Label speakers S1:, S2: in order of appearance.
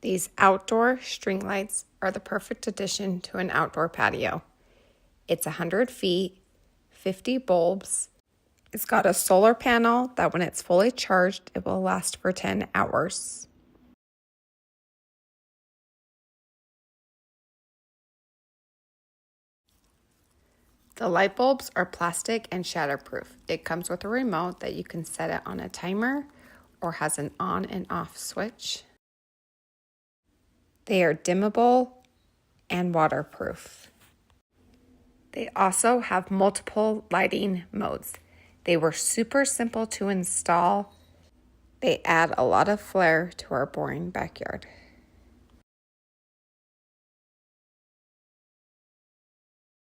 S1: These outdoor string lights are the perfect addition to an outdoor patio. It's 100 feet, 50 bulbs. It's got a solar panel that when it's fully charged, it will last for 10 hours. The light bulbs are plastic and shatterproof. It comes with a remote that you can set it on a timer or has an on and off switch. They are dimmable and waterproof. They also have multiple lighting modes. They were super simple to install. They add a lot of flair to our boring backyard.